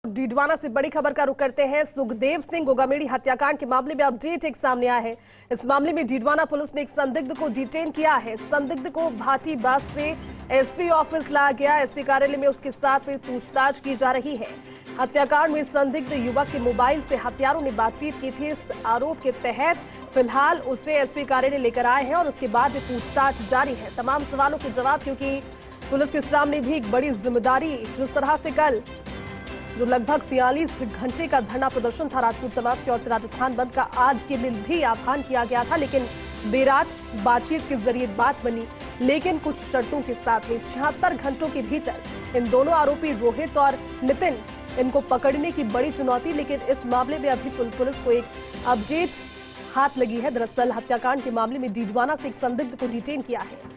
डीडवाना से बड़ी खबर का रुख करते हैं। सुखदेव सिंह गोगामेड़ी हत्याकांड के मामले में अपडेट एक सामने आया है। इस मामले में डीडवाना पुलिस ने एक संदिग्ध को डिटेन किया है। संदिग्ध को भाटी बस से एसपी ऑफिस लाया गया। एसपी कार्यालय में उसके साथ में पूछताछ की जा रही है। हत्याकांड में संदिग्ध युवक के मोबाइल से हत्यारों ने बातचीत की थी। इस आरोप के तहत फिलहाल उसे एसपी कार्यालय लेकर आए हैं और उसके बाद भी पूछताछ जारी है। तमाम सवालों के जवाब, क्योंकि पुलिस के सामने भी एक बड़ी जिम्मेदारी, जिस तरह से कल जो लगभग 43 घंटे का धरना प्रदर्शन था राजपूत समाज की ओर से राजस्थान बंद का, आज के दिन भी आह्वान किया गया था, लेकिन देर रात बातचीत के जरिए बात बनी, लेकिन कुछ शर्तों के साथ में 76 घंटों के भीतर इन दोनों आरोपी रोहित और नितिन, इनको पकड़ने की बड़ी चुनौती। लेकिन इस मामले में अभी पुलिस को एक अपडेट हाथ लगी है। दरअसल हत्याकांड के मामले में डीडवाना से एक संदिग्ध को डिटेन किया है।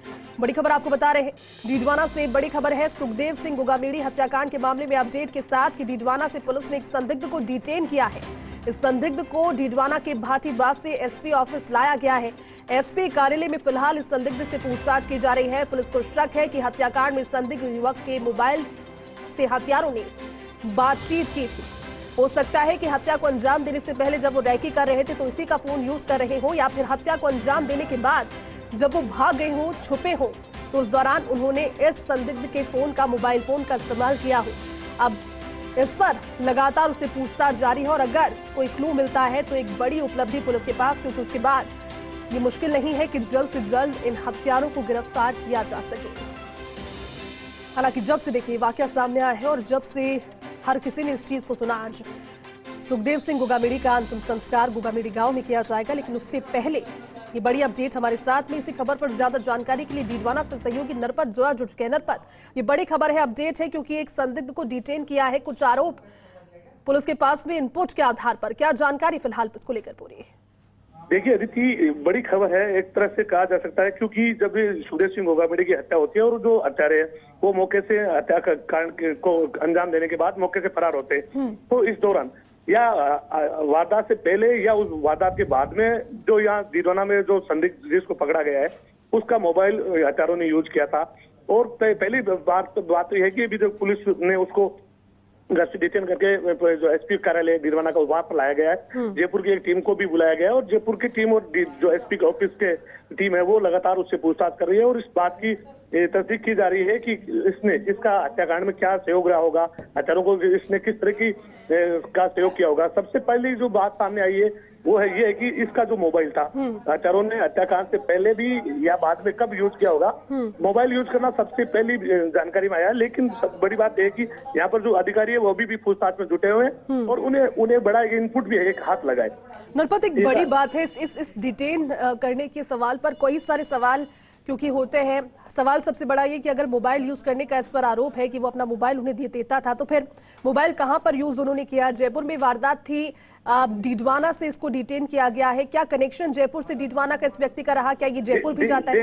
बड़ी खबर आपको बता रहे हैं, डीडवाना से बड़ी खबर है। सुखदेव सिंह गोगामेड़ी हत्याकांड के मामले में अपडेट के साथ कि डीडवाना से पुलिस ने एक संदिग्ध को डिटेन किया है। इस संदिग्ध को डीडवाना के भाटी बास से एसपी ऑफिस लाया गया है। एसपी कार्यालय में फिलहाल इस संदिग्ध से पूछताछ की जा रही है। पुलिस को शक है कि हत्याकांड में संदिग्ध युवक के मोबाइल से हत्यारों ने बातचीत की थी। हो सकता है कि हत्या को अंजाम देने से पहले जब वो रैकी कर रहे थे तो इसी का फोन यूज कर रहे हो, या फिर हत्या को अंजाम देने के बाद जब वो भाग गए हो, छुपे हो, तो उस दौरान उन्होंने इस संदिग्ध के फोन का, मोबाइल फोन का इस्तेमाल किया हो। अब इस पर लगातार उसे पूछताछ जारी है और अगर कोई क्लू मिलता है तो एक बड़ी उपलब्धि पुलिस के पास, क्योंकि उसके बाद ये मुश्किल नहीं है कि जल्द से जल्द इन हत्यारों को गिरफ्तार किया जा सके। हालांकि जब से देखिए वाकया सामने आया है और जब से हर किसी ने इस चीज को सुना, आज सुखदेव सिंह गोगामेड़ी का अंतिम संस्कार गोगामेड़ी गांव में किया जाएगा, लेकिन उससे पहले ये बड़ी अपडेट हमारे साथ में। इसी खबर पर ज्यादा जानकारी के लिए डीडवाना से सहयोगी नरपत जोया जुड़ चुके हैं। नरपत, ये बड़ी खबर है, अपडेट है, क्योंकि एक संदिग्ध को डिटेन किया है। कुछ आरोप पुलिस के पास में इनपुट के आधार पर, क्या जानकारी फिलहाल इसको लेकर पूरी? देखिए अदिति, बड़ी खबर है एक तरह से कहा जा सकता है, क्योंकि जब सुखदेव सिंह गोगामेड़ी की हत्या होती है और जो हत्यारे हैं वो मौके से हत्या कांड को अंजाम देने के बाद मौके से फरार होते हैं, तो इस दौरान या वारदात से पहले या उस वारदात के बाद में जो यहाँ डीडवाना में जो संदिग्ध जिसको पकड़ा गया है उसका मोबाइल हत्यारों ने यूज किया था। और पहली बात तो यह है कि अभी जो पुलिस ने उसको घर से डिटेन करके जो एसपी कार्यालय डीडवाना का वहां पर लाया गया है। जयपुर की एक टीम को भी बुलाया गया है और जयपुर की टीम और जो एसपी के ऑफिस के टीम है वो लगातार उससे पूछताछ कर रही है और इस बात की तस्दीक की जा रही है कि इसका हत्याकांड में क्या सहयोग रहा होगा, हत्यारों को इसने किस तरह की का सहयोग किया होगा। सबसे पहले जो बात सामने आई है वो है ये है कि इसका जो मोबाइल था, हत्यारों ने हत्याकांड से पहले भी या बाद में कब यूज किया होगा, मोबाइल यूज करना सबसे पहली जानकारी में आया। लेकिन सब बड़ी बात है कि यहाँ पर जो अधिकारी है वो अभी भी पूछताछ में जुटे हुए हैं और उन्हें बड़ा इनपुट भी एक हाथ लगाए। नरपत, एक बड़ी बात है इस डिटेन करने के सवाल पर, कई सारे सवाल क्योंकि होते हैं। सवाल सबसे बड़ा ये कि अगर मोबाइल यूज करने का इस पर आरोप है कि वो अपना मोबाइल उन्हें देता था, तो फिर मोबाइल कहां पर यूज उन्होंने किया? जयपुर में वारदात थी, डीडवाना से इसको डिटेन किया गया है। क्या कनेक्शन जयपुर से डीडवाना का इस व्यक्ति का रहा? क्या ये जयपुर भी जाता है?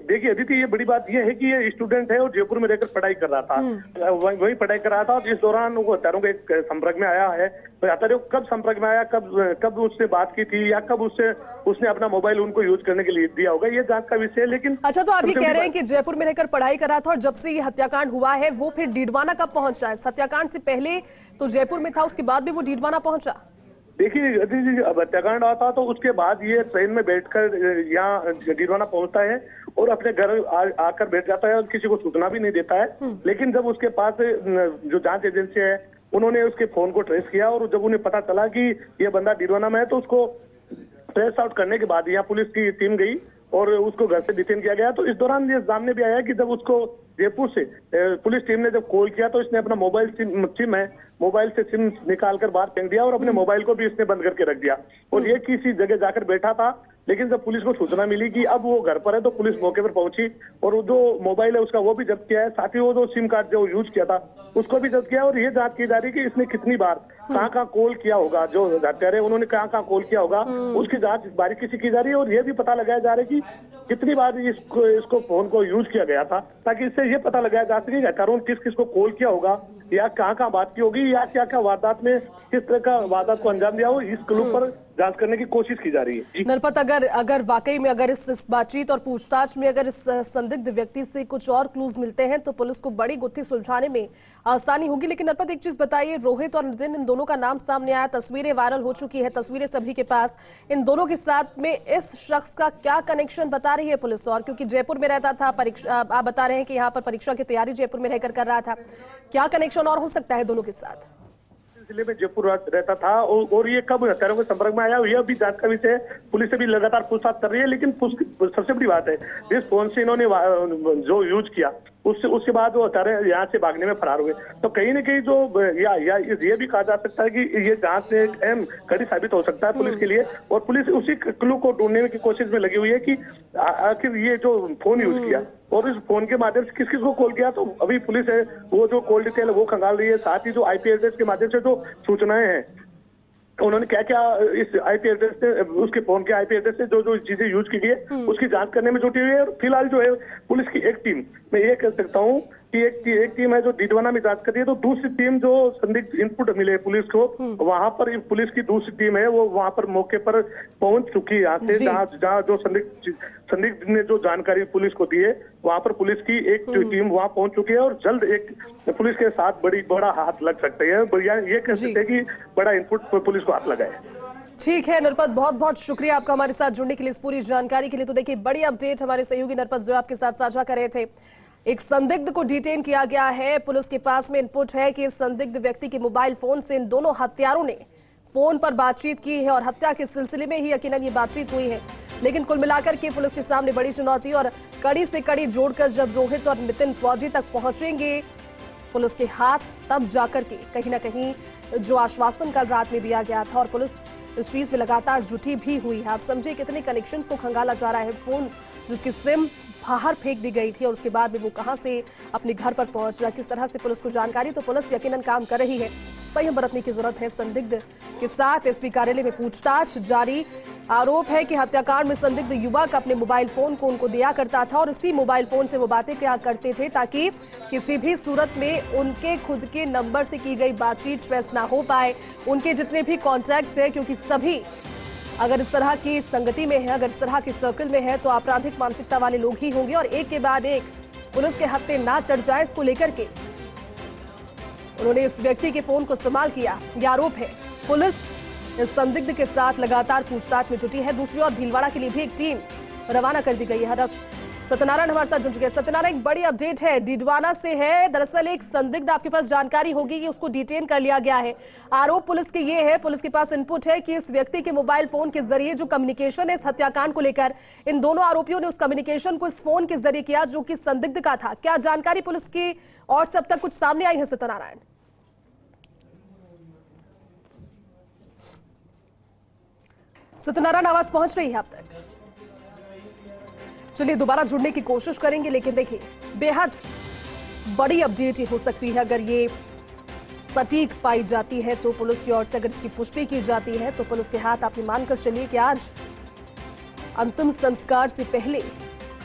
देखिए अदिति, ये बड़ी बात ये है कि ये स्टूडेंट है और जयपुर में रहकर पढ़ाई कर रहा था, वही पढ़ाई कर रहा था। और इस दौरान वो हत्यारों के संपर्क में आया है। तो हत्यारों कब संपर्क में आया, कब उससे बात की थी या कब उसने अपना मोबाइल उनको यूज करने के लिए दिया होगा, ये जांच का विषय है। लेकिन अच्छा, तो आप ये कह रहे हैं कि जयपुर में रहकर पढ़ाई कर रहा था और जब से ये हत्याकांड हुआ है वो फिर डीडवाना कब पहुंचा है? हत्याकांड से पहले तो जयपुर में था, उसके बाद भी वो डीडवाना पहुंचा? देखिए अब हत्याकांड आता तो उसके बाद ये ट्रेन में बैठकर यहाँ डीडवाना पहुंचता है और अपने घर आकर बैठ जाता है और किसी को सूचना भी नहीं देता है। लेकिन जब उसके पास जो जांच एजेंसी है उन्होंने उसके फोन को ट्रेस किया और जब उन्हें पता चला कि ये बंदा डीडवाना में है तो उसको ट्रेस आउट करने के बाद यहाँ पुलिस की टीम गई और उसको घर से डिटेन किया गया। तो इस दौरान ये सामने भी आया कि जब उसको जयपुर से पुलिस टीम ने जब कॉल किया तो इसने अपना मोबाइल से सिम निकालकर बाहर फेंक दिया और अपने मोबाइल को भी इसने बंद करके रख दिया और ये किसी जगह जाकर बैठा था। लेकिन जब पुलिस को सूचना मिली कि अब वो घर पर है तो पुलिस मौके पर पहुंची और वो जो मोबाइल है उसका वो भी जब्त किया है, साथ ही वो जो सिम कार्ड जो यूज किया था उसको भी जब्त किया। और ये जांच की जा रही है कि इसने कितनी बार कहाँ कॉल किया होगा, जो हत्यारे उन्होंने कहाँ कॉल किया होगा, उसकी जांच बारीकी से की जा रही है। और ये भी पता लगाया जा रहा है कि कितनी बार इसको फोन को यूज किया गया था, ताकि इससे ये पता लगाया जा सके कि हत्यारों ने किस को कॉल किया होगा या कहाँ बात की होगी या क्या वारदात में किस तरह का वारदात को अंजाम दिया हो। इस क्लू पर जांच करने की कोशिश की जा रही है जी। नरपत, अगर वाकई में अगर इस बातचीत और पूछताछ में अगर इस संदिग्ध व्यक्ति से कुछ और क्लूज मिलते हैं तो पुलिस को बड़ी गुत्थी सुलझाने में आसानी होगी। लेकिन नरपत, एक चीज बताइए, रोहित और नितिन, इन दोनों का नाम सामने आया, तस्वीरें वायरल हो चुकी है, तस्वीरें सभी के पास, इन दोनों के साथ में इस शख्स का क्या कनेक्शन बता रही है पुलिस? और क्योंकि जयपुर में रहता था, परीक्षा आप बता रहे हैं कि यहाँ पर परीक्षा की तैयारी जयपुर में रहकर कर रहा था, क्या कनेक्शन और हो सकता है दोनों के साथ? जिले में जयपुर रहता था और ये कब हत्यारों के संपर्क में आया, यह भी जांच का विषय है। पुलिस से भी लगातार पूछताछ कर रही है। लेकिन सबसे बड़ी बात है, जिस फोन से इन्होंने जो यूज किया उसके बाद वो हत्यारे यहाँ से भागने में फरार हुए। तो कहीं न कहीं जो ये भी कहा जा सकता है कि ये जांच में एक अहम कड़ी साबित हो सकता है पुलिस के लिए। और पुलिस उसी क्लू को ढूंढने की कोशिश में लगी हुई है कि आखिर ये जो फोन यूज किया और इस फोन के माध्यम से किस किस को कॉल किया। तो अभी पुलिस है वो जो कॉल डिटेल है वो खंगाल रही है। साथ ही जो आईपी एड्रेस के माध्यम से जो सूचनाएं हैं, उन्होंने क्या क्या इस आईपी एड्रेस से, उसके फोन के आईपी एड्रेस से जो चीजें यूज की गई है उसकी जांच करने में जुटी हुई है। फिलहाल जो है पुलिस की एक टीम, मैं ये कह सकता हूँ कि एक टीम है जो डीडवाना में जांच कर रही है, तो दूसरी टीम जो संदिग्ध इनपुट मिले पुलिस को, वहां पर पुलिस की दूसरी टीम है वो वहां पर मौके पर पहुंच चुकी है। यहाँ से जहाँ जो संदिग्ध ने जो जानकारी पुलिस को दी है, वहां पर पुलिस की एक टीम वहां पहुंच चुकी है और जल्द एक पुलिस के साथ बड़ा हाथ लग सकता है। ये कह सकते हैं कि बड़ा इनपुट पुलिस को हाथ लगा है। ठीक है नरपत, बहुत बहुत शुक्रिया आपका हमारे साथ जुड़ने के लिए, इस पूरी जानकारी के लिए। तो देखिए, बड़ी अपडेट हमारे सहयोगी नरपत जो आपके साथ साझा कर रहे थे। एक संदिग्ध को डिटेन किया गया है। पुलिस के पास में इनपुट है कि इस संदिग्ध व्यक्ति के मोबाइल फोन से इन दोनों हत्यारों ने फोन पर बातचीत की है और हत्या के सिलसिले में ही यकीनन ये बातचीत हुई है। लेकिन कुल मिलाकर के पुलिस के सामने बड़ी चुनौती, और कड़ी से कड़ी जोड़कर जब रोहित और नितिन फौजी तक पहुंचेंगे पुलिस के हाथ, तब जाकर के कहीं ना कहीं जो आश्वासन कल रात में दिया गया था, और पुलिस इस चीज में लगातार जुटी भी हुई है। आप समझे कितने कनेक्शंस को खंगाला जा रहा है। फोन जिसकी सिम बाहर फेंक दी गई थी और उसके बाद में वो कहां से अपने घर पर पहुंच रहा, किस तरह से पुलिस को जानकारी, तो पुलिस यकीनन काम कर रही है। संयम बरतने की जरूरत है। संदिग्ध के साथ एसपी कार्यालय में पूछताछ जारी। आरोप है कि हत्याकांड में संदिग्ध युवक अपने मोबाइल फोन को उनको दिया करता था और उसी मोबाइल फोन से वो बातें क्या करते थे ताकि किसी भी सूरत में उनके खुद के नंबर से की गई बातचीत ट्रेस ना हो पाए। उनके जितने भी कॉन्टैक्ट्स है, क्योंकि सभी अगर इस तरह की संगति में है, अगर इस तरह की सर्कल में है, तो आपराधिक मानसिकता वाले लोग ही होंगे और एक के बाद एक पुलिस के हत्थे ना चढ़ जाए, इसको लेकर के उन्होंने इस व्यक्ति के फोन को इस्तेमाल किया, यह आरोप है। पुलिस इस संदिग्ध के साथ लगातार पूछताछ में जुटी है। दूसरी ओर भीलवाड़ा के लिए भी एक टीम रवाना कर दी गई है। सत्यनारायण हमारे साथ जुड़ चुके हैं। सत्यनारायण, एक बड़ी अपडेट है, डीडवाना से है। दरअसल एक संदिग्ध, आपके पास जानकारी होगी कि उसको डिटेन कर लिया गया है। आरोप पुलिस के ये है, पुलिस के पास इनपुट है कि इस व्यक्ति के मोबाइल फोन के जरिए जो कम्युनिकेशन है इस हत्याकांड को लेकर, इन दोनों आरोपियों ने उस कम्युनिकेशन को इस फोन के जरिए किया जो कि संदिग्ध का था। क्या जानकारी पुलिस की और सब तक कुछ सामने आई है सत्यनारायण? सत्यनारायण, आवाज पहुंच रही है आप तक? चलिए दोबारा जुड़ने की कोशिश करेंगे, लेकिन देखिए बेहद बड़ी अपडेट हो सकती है अगर ये सटीक पाई जाती है तो पुलिस की ओर से, अगर इसकी पुष्टि की जाती है तो पुलिस के हाथ आप ये मानकर चलिए कि आज अंतिम संस्कार से पहले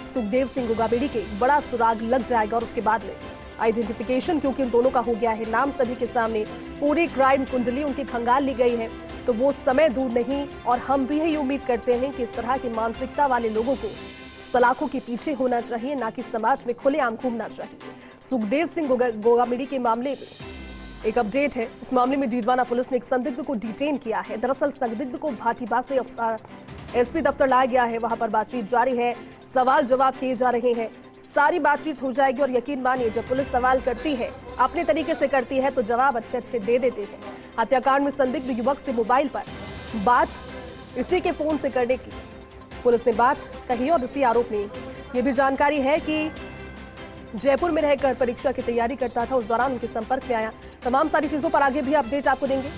सुखदेव सिंह गोगाबेड़ी के बड़ा सुराग लग जाएगा और उसके बाद में आइडेंटिफिकेशन, क्योंकि उन दोनों का हो गया है, नाम सभी के सामने, पूरी क्राइम कुंडली उनकी खंगाल ली गई है, तो वो समय दूर नहीं। और हम भी यही उम्मीद करते हैं कि इस तरह की मानसिकता वाले लोगों को सलाखों के पीछे होना चाहिए, ना कि समाज में खुलेआम घूमना चाहिए। सुखदेव सिंह गोगाबेड़ी के मामले में एक अपडेट है। इस मामले में डीडवाना पुलिस ने एक संदिग्ध को डिटेन किया है। दरअसल संदिग्ध को भाटीबा से एसपी दफ्तर लाया गया है, वहां पर बातचीत जारी है, सवाल जवाब किए जा रहे हैं, सारी बातचीत हो जाएगी। और यकीन मानिए, जब पुलिस सवाल करती है, अपने तरीके से करती है, तो जवाब अच्छे अच्छे दे देते हैं। हत्याकांड में संदिग्ध युवक से मोबाइल पर बात इसी के फोन से करने की पुलिस ने बात कही और इसी आरोप में यह भी जानकारी है कि जयपुर में रहकर परीक्षा की तैयारी करता था, उस दौरान उनके संपर्क में आया। तमाम सारी चीजों पर आगे भी अपडेट आपको देंगे।